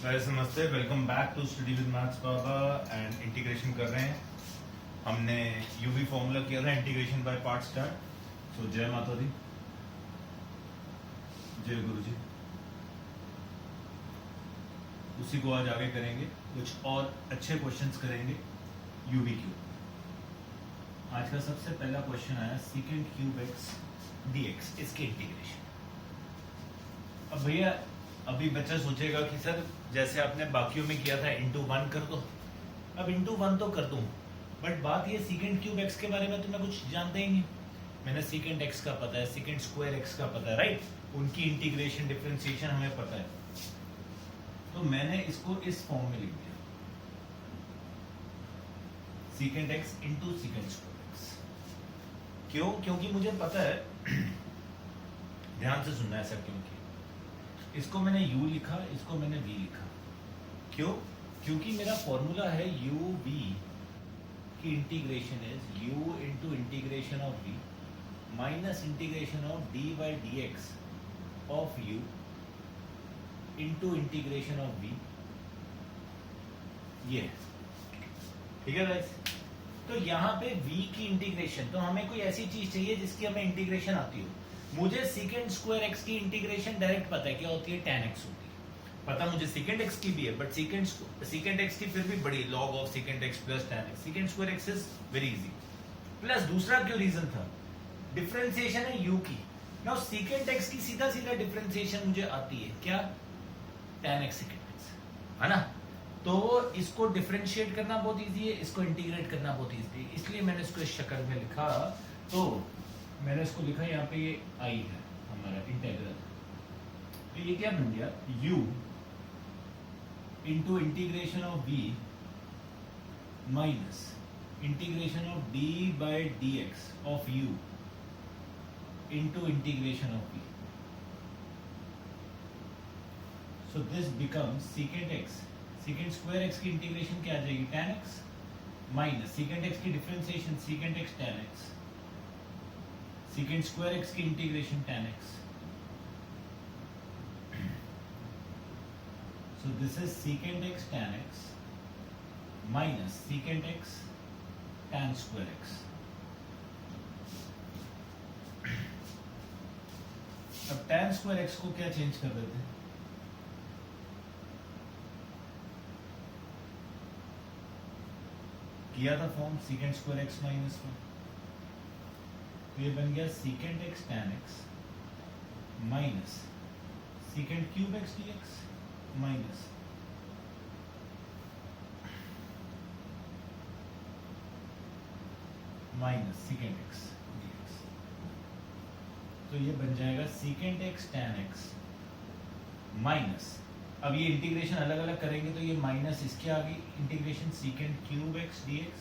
Guys नमस्ते, welcome back to study with maths Baba and integration कर रहे हैं। हमने यूवी फॉर्मूला किया था integration by part start. So जय माता दी, जय गुरु जी। उसी को आज आगे करेंगे, कुछ और अच्छे क्वेश्चंस करेंगे यूवी क्यूब। आज का सबसे पहला क्वेश्चन आया सीकेंट क्यूब एक्स डीएक्स, इसके इंटीग्रेशन। अब भैया अभी बच्चा सोचेगा कि सर जैसे आपने बाकियों में किया था इंटू वन कर दो, अब इंटू वन तो कर दूं, बट बात ये सीकेंट क्यूब एक्स के बारे में तो मैं कुछ जानता ही नहीं। मैंने सीकेंट एक्स का पता है, सीकेंट स्क्वायर एक्स का पता है, राइट। उनकी इंटीग्रेशन डिफरेंशिएशन हमें पता है, तो मैंने इसको इस फॉर्म में लिख दिया, secant x into secant square x. क्यों? क्योंकि मुझे पता है ध्यान से सुनना, ऐसा क्यों किया। इसको मैंने u लिखा, इसको मैंने v लिखा। क्यों? क्योंकि मेरा फॉर्मूला है u v की integration is u into integration of v minus integration of dy dx of u into integration of v। ये ठीक है गाइस। तो यहाँ पे v की इंटीग्रेशन, तो हमें कोई ऐसी चीज चाहिए जिसकी हमें इंटीग्रेशन आती हो। मुझे सीकेंट स्क्वायर एक्स की इंटीग्रेशन डायरेक्ट पता है, क्या होती है, tan x होती है। पता मुझे सीकेंट एक्स की भी है, बट सीकेंट एक्स की फिर भी बड़ी, log of secant x plus tan x। Secant square x is very easy. Plus दूसरा क्यों रीजन था, डिफरेंशिएशन है u की। नाउ सीकेंट एक्स की सीधा सीधा डिफरेंशिएशन मुझे आती है, क्या, tan x सीकेंट एक्स, है ना। तो इसको डिफरेंशिएट करना बहुत इजी है, इसको इंटीग्रेट करना बहुत इजी है, इसलिए मैंने इसको इस शक्ल में लिखा। तो मैंने इसको लिखा, यहाँ पे ये i है हमारा इंटीग्रल, तो ये क्या बन गया, u into integration of v minus integration of d by dx of u into integration of v। So this becomes secant x, secant square x की इंटीग्रेशन क्या आ जाएगी, tan x minus secant x की differentiation secant x tan x, secant square x की integration tan x। So this is secant x tan x minus secant x tan square x। अब tan square x को क्या change कर देते हैं, किया था form secant square x minus one, तो ये बन गया secant x tan x minus secant cube x dx minus secant x dx। तो ये बन जाएगा secant x tan x minus, अब ये इंटीग्रेशन अलग अलग करेंगे तो ये माइनस इसके आगे integration secant cube x dx,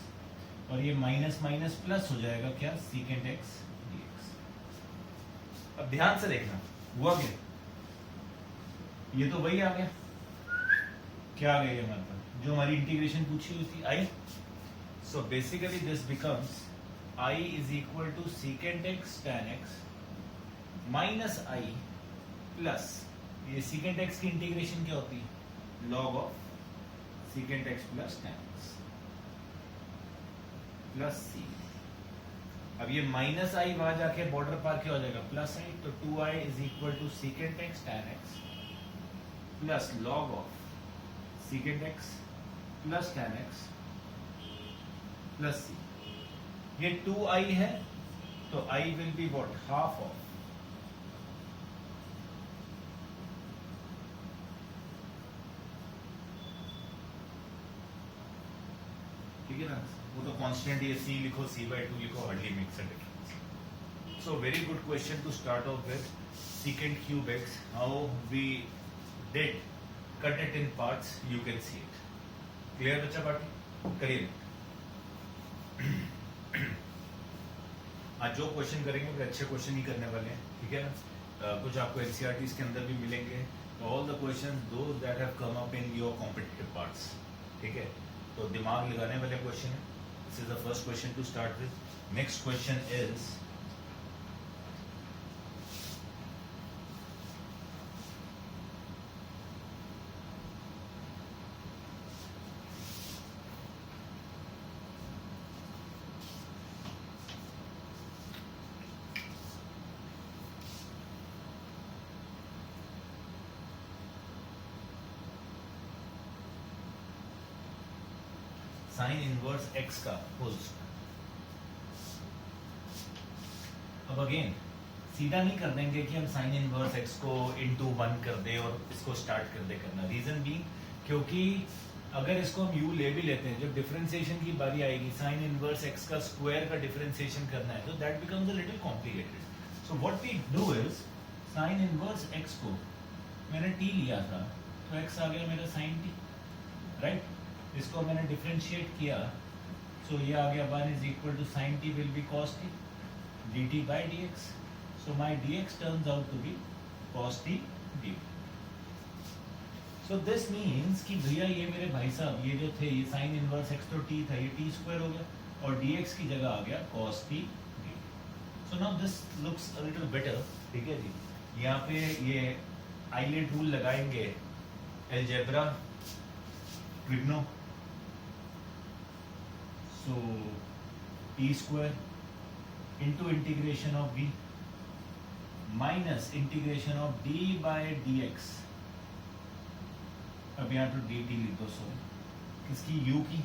और ये माइनस माइनस प्लस हो जाएगा, क्या, सीकेंट x dx। अब ध्यान से देखना हुआ क्या, ये तो वही आ गया, क्या आ गया हमारे पास, जो हमारी इंटीग्रेशन पूछी हुई थी, i। So basically this becomes i is equal to secant x tan x minus i plus, ये सीकेंट x की इंटीग्रेशन क्या होती है, log of secant x plus tan x plus c। अब ये माइनस i वहां जाके बॉर्डर पार क्या हो जाएगा, प्लस i, तो 2i is equal to secant x tan x plus log of secant x plus tan x plus c। ये 2i है, तो i will be what, half of, ठीक है ना। वो तो कांस्टेंट, ये c लिखो, c/2 लिखो, hardly makes a difference. So very good question to start off with, secant cube x, how we did cut it in parts, you can see it. Clear बच्चा party, करिए। आज जो question करेंगे वो अच्छे question ही करने वाले हैं, ठीक है ना। कुछ आपको एनसीईआरटी के अंदर भी मिलेंगे, all the question those that have come up in your competitive parts, ठीक है। तो दिमाग लगाने वाले क्वेश्चन है। This is the first question to start with. Next question is, sine inverse x का होल स्क्वायर। अब अगेन सीधा नहीं कर देंगे कि हम साइन इनवर्स x को इनटू 1 कर दे और इसको स्टार्ट कर दे करना। रीजन भी क्योंकि अगर इसको हम u ले भी लेते हैं, जब डिफरेंशिएशन की बारी आएगी साइन इनवर्स x का स्क्वायर का डिफरेंशिएशन करना है, तो that becomes a little complicated. So what we do is sine inverse x को मैंने t लिया था, तो x आ गया मेरा साइन t, राइट। इसको मैंने डिफरेंशिएट किया, सो ये आ गया 1 is equal to sine t will be cos t dt by dx. So my dx turns out to be cos t dt. So this means कि भैया ये मेरे भाई साहब ये जो थे ये साइन इनवर्स x तो t था, ये t स्क्वायर हो गया और dx की जगह आ गया cos t dt. So now this looks a little better, ठीक है जी। यहाँ पे ये आइलेट रूल लगाएंगे, algebra, trigno, so t square into integration of v minus integration of d by dx। अब यहाँ तो dt लिख दो, सो किसकी u की,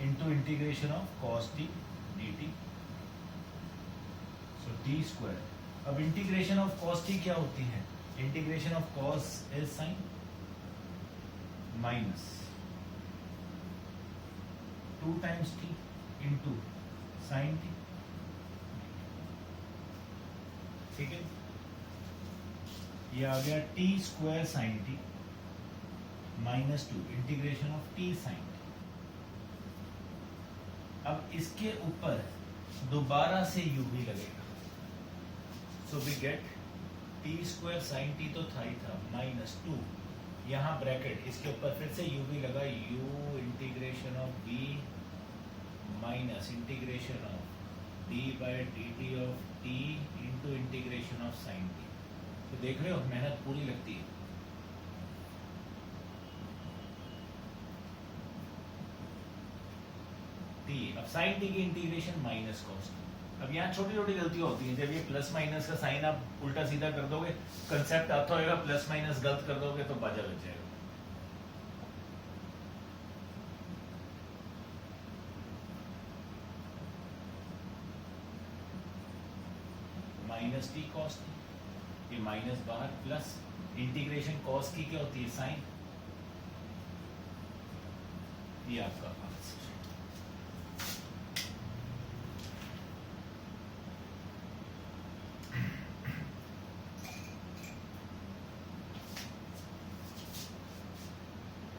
into integration of cos t dt, so t square। अब integration of cos t क्या होती है, integration of cos is sin minus 2 times t into sin t, ठीक है। ये आ गया t square sin t minus 2 integration of t sin t। अब इसके ऊपर दोबारा से u भी लगेगा, so we get t square sin t तो था ही था माइनस 2, यहाँ ब्रैकेट, इसके ऊपर फिर से u भी लगा, u integration of v minus integration of d by dt of t into integration of sine t। तो देख रहे हो मेहनत पूरी लगती है। t, अब साइन t की इंटीग्रेशन माइनस कॉस t। अब यहाँ छोटी छोटी गलतियां होती हैं, जब ये प्लस माइनस का साइन आप उल्टा सीधा कर दोगे, कंसेप्ट आता होगा, प्लस माइनस गलत कर दोगे तो बाजा बच जाएगा। माइनस टी कॉस टी, ये माइनस बाहर, प्लस इंटीग्रेशन कॉस की क्या होती है साइन, ये आपका आंसर।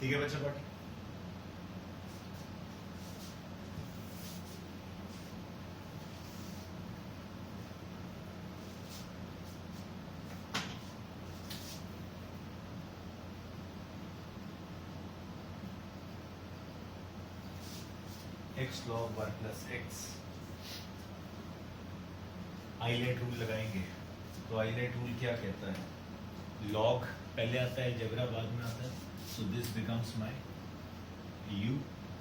ठीक है बच्चा पाठी। x log 1 plus x, ILATE rule लगाएंगे, तो आइलेट रूल क्या कहता है, log पहले आता है, जबरा बाद में आता है, so this becomes my u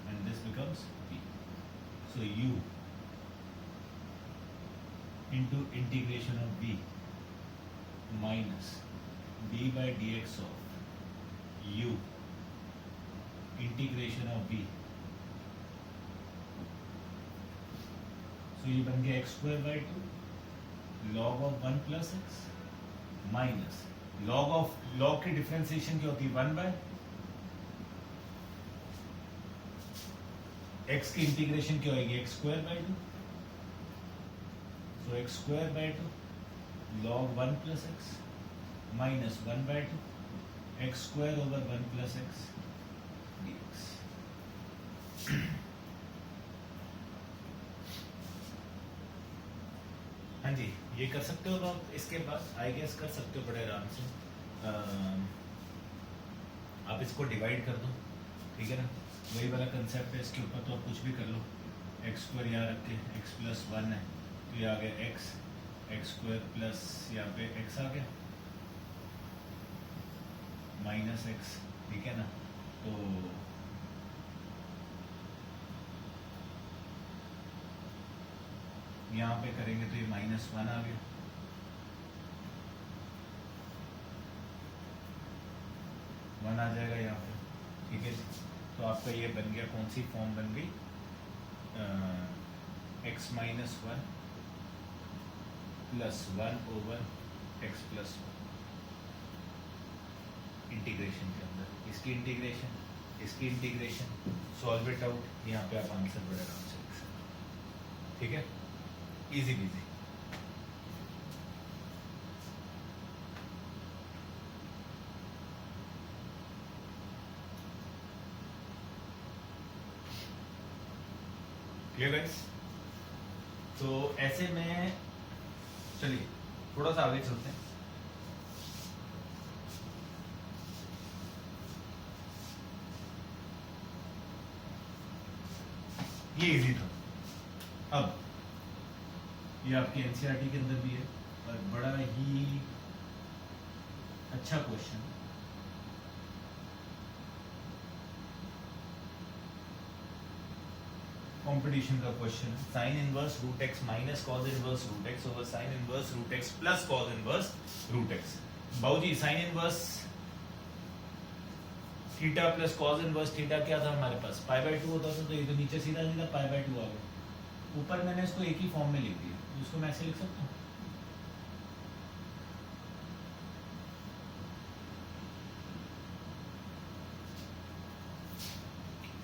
and this becomes v, so u into integration of v minus d by dx of u integration of v, तो ये बन गया x square by 2 log of 1 plus x minus log की differentiation क्या होती है 1 bye x की integration क्या होगी x square by 2, so x square by 2 log 1 plus x minus 1 by 2 x square over 1 plus x dx। हाँ जी, ये कर सकते हो आप, इसके बाद आई गेस कर सकते हो बड़े आराम से। आप इसको डिवाइड कर दो, ठीक है ना, वही वाला कंसेप्ट है, इसके ऊपर तो आप कुछ भी कर लो। एक्स स्क्वायर यहाँ रख के एक्स प्लस 1 है, तो ये आ गया एक्स स्क्वायर प्लस यहाँ पे एक्स आ गया माइनस एक्स, ठीक है ना। तो यहाँ पे करेंगे तो ये -1 आ गया, वन आ जाएगा यहाँ पे, आपका ये बन गया, कौन सी फॉर्म बन गई, x minus one plus one over x plus one integration के अंदर, इसकी इंटीग्रेशन, इसकी इंटीग्रेशन, सॉल्व इट आउट, यहाँ पे आप आंसर बड़े आराम से लिख सकते हो। ठीक है, इजी बिजी। Clear guys? तो ऐसे में चलिए थोड़ा सा आगे चलते हैं। ये इजी था। अब ये आपके एनसीईआरटी के अंदर भी है और बड़ा ही अच्छा क्वेश्चन, कंपटीशन का क्वेश्चन है। Sine inverse root x minus cos inverse root x over sine inverse root x plus cos inverse root x. बाबूजी sine inverse theta plus cos inverse theta क्या था हमारे पास, पाई बाय 2 होता था, तो ये तो नीचे सीधा सीधा पाई बाय 2 आ गया। ऊपर मैंने इसको एक ही फॉर्म में लिख दिया, इसको मैं ऐसे लिख सकता हूँ।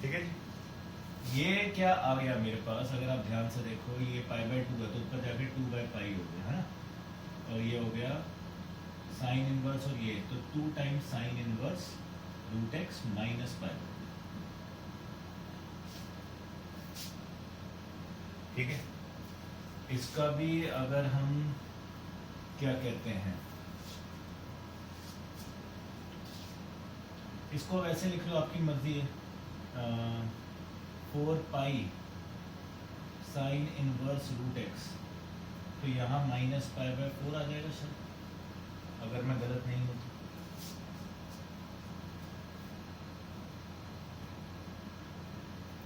ठीक है जी, ये क्या आ गया मेरे पास, अगर आप ध्यान से देखो ये पाई बाय 2 है तो ऊपर जाके 2 बाय पाई हो गया है ना, और ये हो गया साइन इनवर्स, और ये तो 2 times sine inverse root x minus pi. ठीक है, इसका भी अगर हम क्या कहते हैं, इसको वैसे लिख लो, आपकी मर्जी है, 4 pi sine inverse root x, तो यहाँ माइनस पाई बाय 4 आ जाएगा सर, अगर मैं गलत नहीं हूँ तो।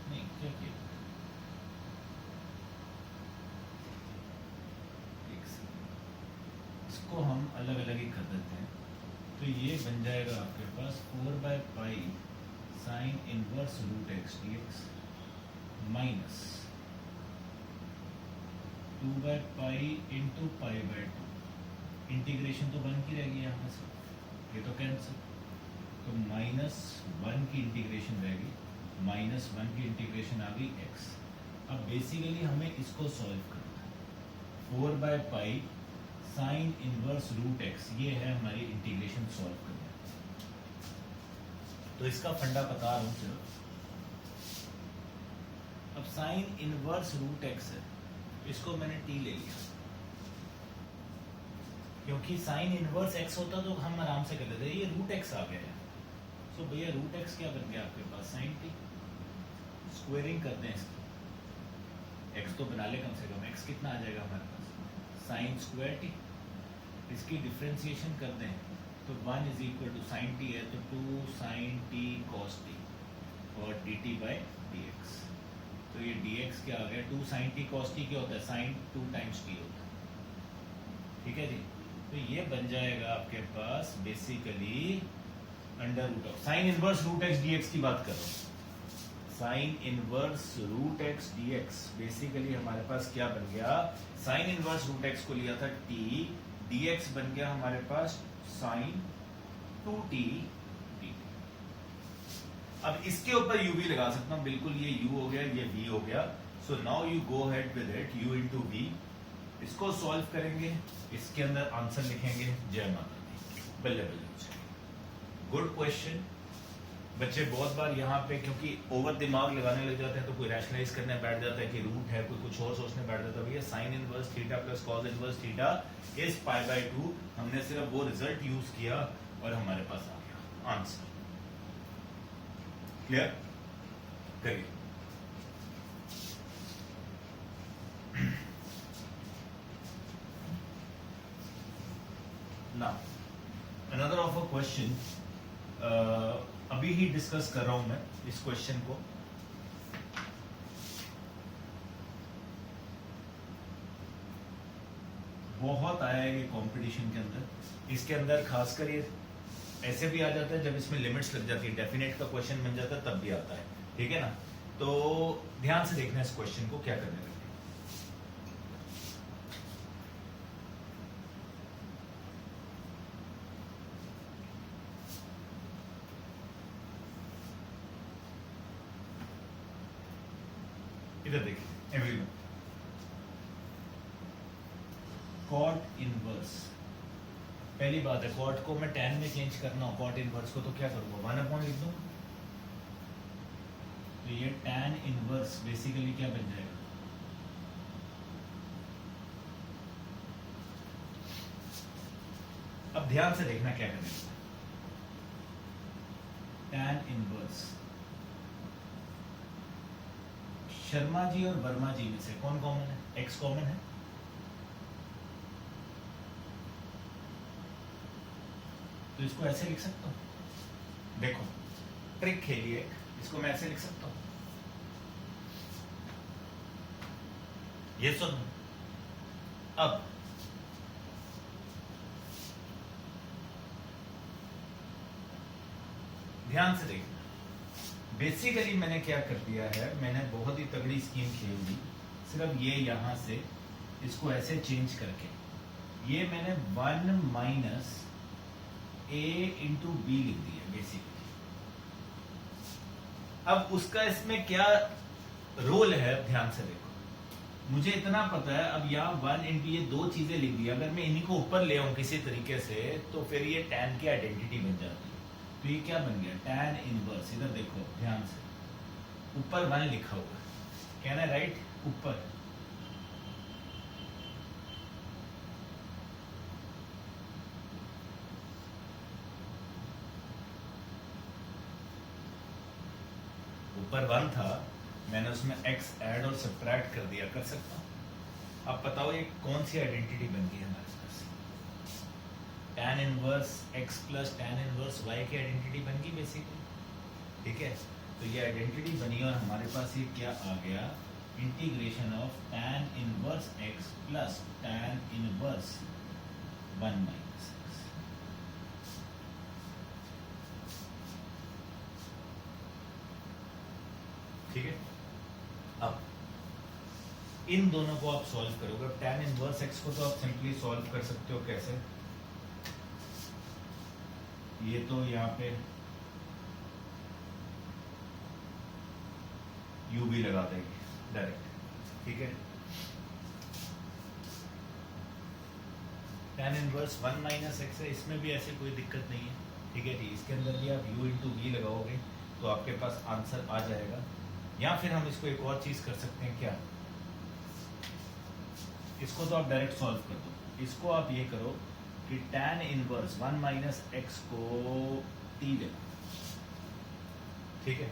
नहीं क्या किया, इसको हम अलग अलग ही कर देते हैं, तो ये बन जाएगा आपके पास 4 by pi sine inverse root x d x minus 2 by pi into pi by 2, integration तो 1 की रहेगी यहाँ से, ये तो कैंसिल, तो -1 की इंटीग्रेशन रहेगी, -1 की इंटीग्रेशन आ गई x। अब बेसिकली हमें इसको सॉल्व करना है, 4 by pi sine inverse root x, ये है हमारी इंटीग्रेशन सॉल्व करना है। तो इसका फंडा बता रहा हूँ चलो। अब साइन इनवर्स रूट एक्स है, इसको मैंने t ले लिया, क्योंकि साइन इनवर्स x होता तो हम आराम से कर लेते, ये रूट x आ गया है, तो भैया रूट x क्या बन गया आपके पास, साइन t, स्क्वायरिंग करते हैं इसकी, x तो बना ले कम से कम, x कितना आ जाएगा हमारे पास, साइन स्क्वायर t, इसकी डिफ्रेंसिएशन करते हैं तो 1 is equal to sine t है तो 2 साइन t cos t और dt बाय dx, तो ये dx क्या आ गया, 2 साइन t cos t क्या होता है, साइन 2 टाइम्स t होता है। ठीक है जी, तो ये बन जाएगा आपके पास basically under root of sine inverse root x dx की बात कर रहा हूँ, sine inverse root x dx, basically हमारे पास क्या बन गया, साइन इनवर्स रूट एक्स को लिया था t, dx बन गया हमारे पास साइन 2t dt। अब इसके ऊपर u भी लगा सकता हूं, बिल्कुल ये u हो गया, ये v हो गया, so now you go head with it, u into v, इसको सॉल्व करेंगे, इसके अंदर आंसर लिखेंगे, जय माता दी, बल्ले बल्ले। Good question. बच्चे बहुत बार यहाँ पे क्योंकि ओवर दिमाग लगाने लग जाते हैं तो कोई रैशनलाइज करने बैठ जाता है कि रूट है, कोई कुछ और सोचने बैठ जाता है, भैया sign inverse theta plus cos inverse theta is pi by 2, हमने सिर्फ वो रिजल्ट यूज किया और हमारे पास आ गया आंसर। क्लियर करिए। Now another of a question, अभी ही डिस्कस कर रहा हूं मैं इस क्वेश्चन को, बहुत आया है ये कंपटीशन के अंदर, इसके अंदर खासकर ये ऐसे भी आ जाता है जब इसमें लिमिट्स लग जाती है, डेफिनेट का क्वेश्चन बन जाता है तब भी आता है, ठीक है ना। तो ध्यान से देखना इस क्वेश्चन को क्या करने लगे। इधर देखिए एवरीवन, कॉट इनवर्स, पहली बात है कॉट को मैं tan में चेंज करना हो, कॉट इनवर्स को तो क्या करूंगा 1/, लिख दूं। तो ये tan इनवर्स बेसिकली क्या बन जाएगा, अब ध्यान से देखना क्या करेंगे। tan इनवर्स, शर्मा जी और वर्मा जी में से कौन कॉमन है, x कॉमन है, तो इसको ऐसे लिख सकता हूं। देखो ट्रिक खेलिए, इसको मैं ऐसे लिख सकता हूं, ये सुन। अब ध्यान से देखना, बेसिकली मैंने क्या कर दिया है, मैंने बहुत ही तगड़ी स्कीम खेल दी। सिर्फ ये यहां से इसको ऐसे चेंज करके, ये मैंने 1 माइनस a इंटू बी लिख दिया बेसिकली। अब उसका इसमें क्या रोल है, ध्यान से देखो। मुझे इतना पता है, अब यहाँ 1 इंटू ये दो चीजें लिख दी, अगर मैं इन्हीं को ऊपर ले आऊं किसी तरीके से, तो फिर ये tan की आइडेंटिटी बन जाती है। तो ये क्या बन गया, tan इनवर्स। इधर देखो ध्यान से, ऊपर 1 लिखा हुआ है, कहना है राइट, ऊपर ऊपर 1 था, मैंने उसमें x ऐड और सब्ट्रैक्ट कर दिया, कर सकता हूं। अब बताओ ये कौन सी आइडेंटिटी बन गई हमारे पास, tan inverse x plus tan inverse y की आइडेंटिटी बन गई बेसिकली, ठीक है। तो ये आइडेंटिटी बनी और हमारे पास ये क्या आ गया, integration of tan inverse x plus tan inverse 1 minus x। ठीक है, अब इन दोनों को आप सॉल्व करोगे। tan इनवर्स x को तो आप सिंपली सॉल्व कर सकते हो, कैसे, ये तो यहाँ पे u भी लगा देंगे डायरेक्ट, ठीक है। tan इनवर्स 1 माइनस x है, इसमें भी ऐसे कोई दिक्कत नहीं है, ठीक है जी। इसके अंदर भी आप u इंटू वी लगाओगे तो आपके पास आंसर आ जाएगा। या फिर हम इसको एक और चीज कर सकते हैं, क्या, इसको तो आप डायरेक्ट सॉल्व कर दो। इसको आप ये करो कि tan इनवर्स 1 माइनस एक्स को t ले, ठीक है।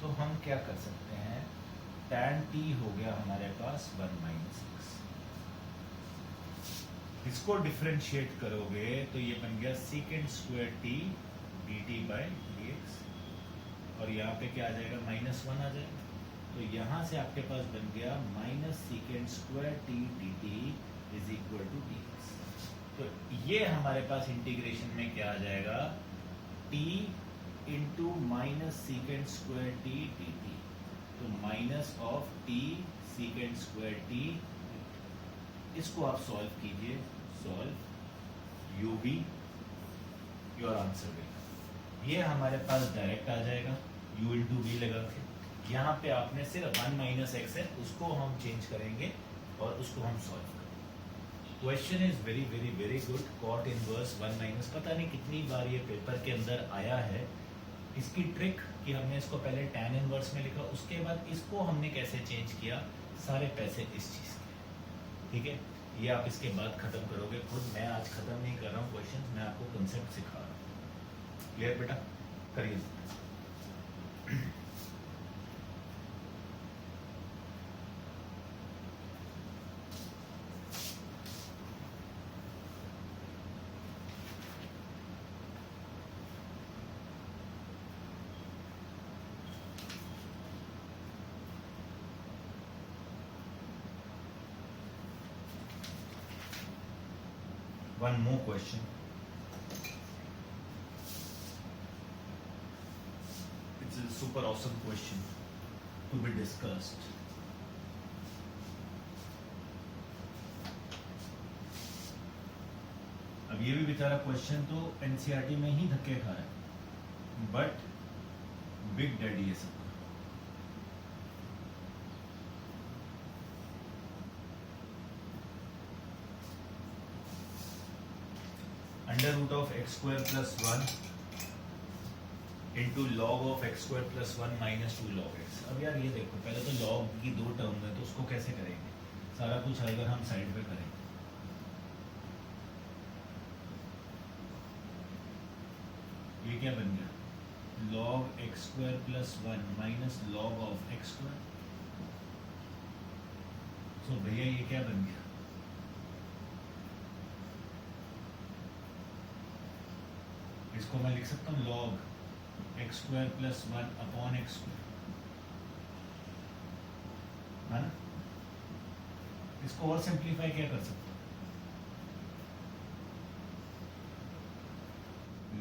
तो हम क्या कर सकते हैं, tan t हो गया हमारे पास 1 माइनस एक्स, इसको डिफरेंशिएट करोगे तो ये बन गया सीकेंड square t dt by dx, और यहाँ पे क्या आ जाएगा, -1 आ जाएगा। तो यहाँ से आपके पास बन गया minus secant square t dt is equal to dx। तो ये हमारे पास इंटीग्रेशन में क्या आ जाएगा, t into minus secant square t dt, तो minus of t सीकेंड square t, इसको आप सॉल्व कीजिए, solve u v, your answer will, ये हमारे पास डायरेक्ट आ जाएगा u इंटू वी लगा के। यहाँ पे आपने सिर्फ 1 माइनस एक्स है, उसको हम चेंज करेंगे और उसको हम सॉल्व करेंगे। Question is very very very good, cot inverse 1 minus, पता नहीं कितनी बार ये पेपर के अंदर आया है। इसकी ट्रिक कि हमने इसको पहले tan इनवर्स में लिखा, उसके बाद इसको हमने कैसे चेंज किया, सारे पैसे इस चीज़ के, ठीक है। ये आप इसके बाद खत्म करोगे खुद, मैं आज खत्म नहीं कर रहा हूँ क्वेश्चन, मैं आपको कंसेप्ट सिखा रहा हूँ। क्लियर बेटा, करिए। One more question, it's a super awesome question to be discussed. अब ये भी बेचारा क्वेश्चन तो एनसीईआरटी में ही धक्के खा रहा है, बट बिग डैडी है सबका। Under root of x square plus 1 into log of x square plus 1 minus 2 log x. अब यार ये देखो, पहले तो लॉग की दो टर्म है, तो उसको कैसे करेंगे? सारा कुछ अगर हम साइड पे करेंगे, ये क्या बन गया? Log x square plus 1 minus log of x square. तो भैया ये क्या बन गया? इसको मैं लिख सकता हूँ log x square plus 1 upon x square, है ना? इसको और सिंप्लीफाई क्या कर सकता हूँ?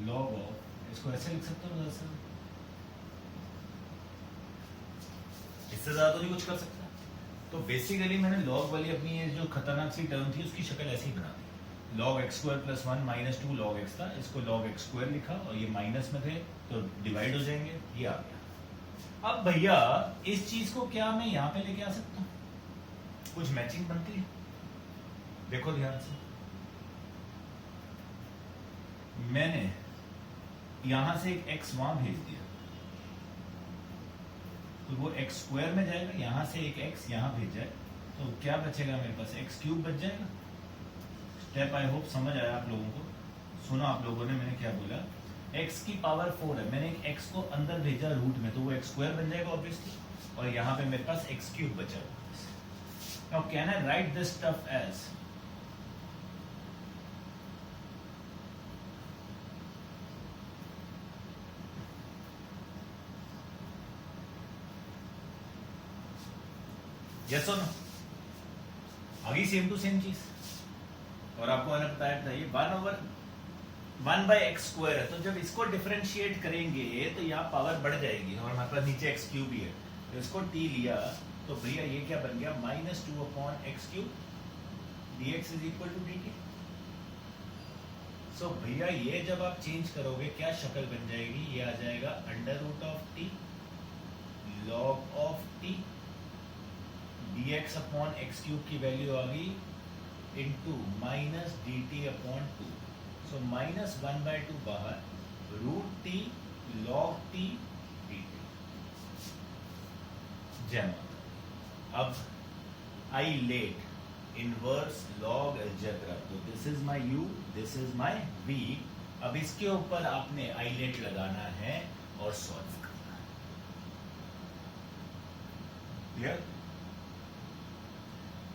लॉग ऑफ, इसको ऐसे लिख सकता हूँ, दरअसल इससे ज्यादा तो नहीं कुछ कर सकता। तो बेसिकली मैंने लॉग वाली अपनी ये जो खतरनाक सी टर्म थी उसकी शक्ल ऐसे ही बना दी। Log x square plus 1 minus 2 log x था, इसको लॉग एक्स स्क्वायर लिखा और ये माइनस में थे तो डिवाइड हो जाएंगे, ये आ गया। अब भैया इस चीज को क्या मैं यहाँ पे लेके आ सकता हूँ? कुछ मैचिंग बनती है? देखो ध्यान से, मैंने यहां से एक x वहां भेज दिया तो वो x स्क्वायर में जाएगा, यहां से एक x यहां भेज जाए तो क्या बचेगा मेरे पास? x क्यूब बच जाएगा। स्टेप आई होप समझ आया आप लोगों को। सुना आप लोगों ने मैंने क्या बोला? x की पावर 4 है, मैंने एक x को अंदर भेजा रूट में तो वो x स्क्वायर बन जाएगा ऑब्वियसली, और यहाँ पे मेरे पास x क्यूब बचा हुआ। Now can I write this stuff as yes और नो? आगे सेम टू सेम चीज, और आपको मैंने बताया था ये 1/1 बाई एक्स स्क्वायर है, तो जब इसको डिफरेंशिएट करेंगे तो यहाँ पावर बढ़ जाएगी और हमारे पास नीचे एक्स क्यूब ही है, तो इसको t लिया तो भैया ये क्या बन गया? -2 upon x cube dx is equal to dt। So भैया ये जब आप चेंज करोगे क्या शक्ल बन जाएगी? ये आ जाएगा under root of t log of t dx upon x cube की वैल्यू आ गई into minus d t upon 2। So -1/2 बाहर, root t log t d t. जय माता। अब I late inverse log algebra, तो this is my u, this is my v। अब इसके ऊपर आपने आई लेट लगाना है और सॉल्व करना है। क्लियर?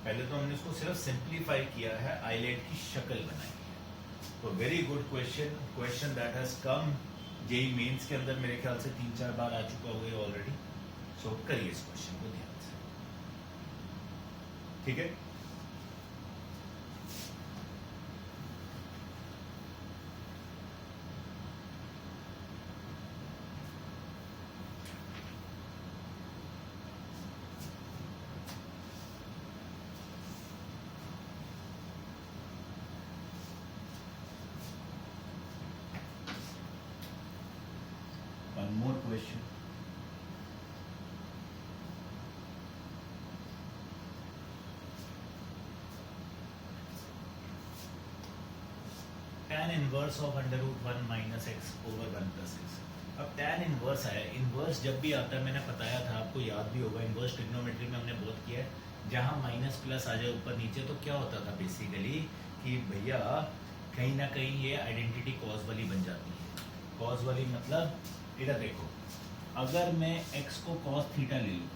पहले तो हमने इसको सिर्फ सिंप्लीफाई किया है, आइलेट की शक्ल बनाई है। तो very good question, question that has come JEE Mains के अंदर मेरे ख्याल से 3-4 बार आ चुका हुआ है ऑलरेडी। सो करिए इस क्वेश्चन को ध्यान से, ठीक है? One more question. Tan inverse of under root 1 minus x over 1 plus x। अब tan इनवर्स आया, इनवर्स जब भी आता है मैंने बताया था, आपको याद भी होगा, इनवर्स ट्रिग्नोमेट्री में हमने बहुत किया है, जहाँ माइनस प्लस आ जाए ऊपर नीचे तो क्या होता था बेसिकली कि भैया कहीं ना कहीं ये आइडेंटिटी कॉज वाली बन जाती है। कॉज वाली मतलब इधर देखो, अगर मैं x को cos थीटा ले लूँ,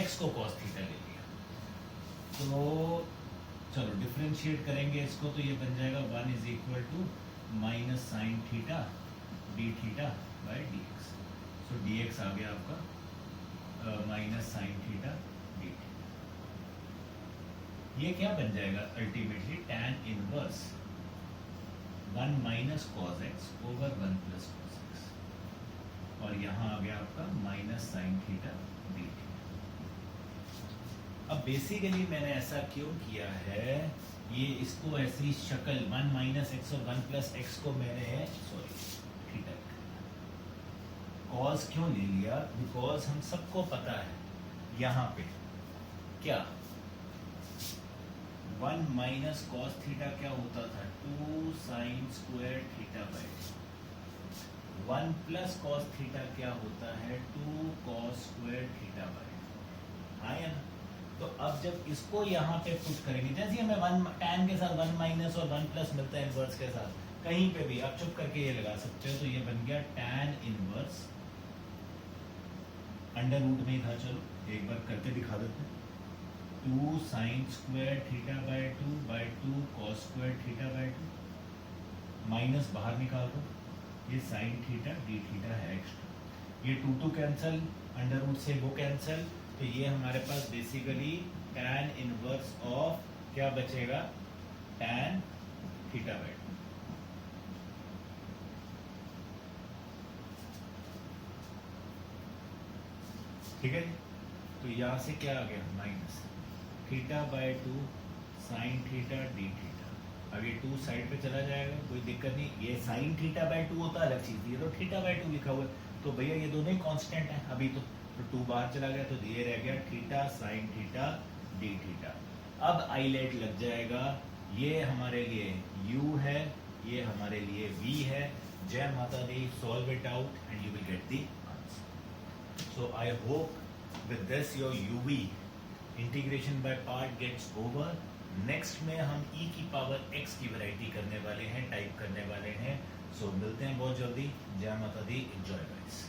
x को cos थीटा ले लिया तो चलो डिफरेंशिएट करेंगे इसको, तो ये बन जाएगा 1 is equal to minus sine theta d theta by d x. So d x आ गया आपका minus sine theta d theta. ये क्या बन जाएगा ultimately tan inverse 1 minus cos x over 1 plus cos x, और यहाँ आ गया आपका minus sine theta d theta. अब बेसिकली मैंने ऐसा क्यों किया है, ये इसको ऐसी शक्ल 1 माइनस एक्स और 1 प्लस एक्स को मैंने थीटा कॉस क्यों ले लिया, बिकॉज हम सबको पता है यहाँ पे क्या 1 माइनस कॉस थीटा क्या होता था 2 sine square theta by 1 plus cos theta क्या होता है 2 कॉस स्क्वायर थीटा बाई, हाँ या ना। तो अब जब इसको यहाँ पे पुट करेंगे, जैसे हमें 1 tan के साथ 1 माइनस और 1 प्लस मिलता है इनवर्स के साथ, कहीं पे भी आप चुप करके ये लगा सकते हो, तो ये बन गया tan इनवर्स अंडर रूट में ही था, चलो एक बार करके दिखा देते हैं, 2 sine square theta by 2 cos square theta by 2, minus बाहर निकाल दो, ये साइन थीटा डी थीटा है एक्स्ट्रा, ये 2 कैंसिल, अंडर रूट से वो कैंसिल, तो ये हमारे पास बेसिकली tan इनवर्स ऑफ क्या बचेगा tan थीटा बाई 2। ठीक है, तो यहाँ से क्या आ गया minus theta by 2 sign theta d theta. अब ये 2 साइड पे चला जाएगा, कोई दिक्कत नहीं, ये साइन थीटा बाई 2 होता अलग चीज, ये तो थीटा बाई 2 लिखा हुआ है, तो भैया ये दोनों ही कांस्टेंट है अभी तो 2 बाहर चला गया, तो ये रह गया theta sine theta d theta. अब आईलेट लग जाएगा, ये हमारे लिए u है, ये हमारे लिए v है, जय माता दी, solve it out and you will get the answer. So I hope with this your uv integration by part gets over. Next में हम e की पावर x की वैरायटी करने वाले हैं, टाइप करने वाले हैं। सो मिलते हैं बहुत जल्दी, जय माता दी, एंजॉय गाइस।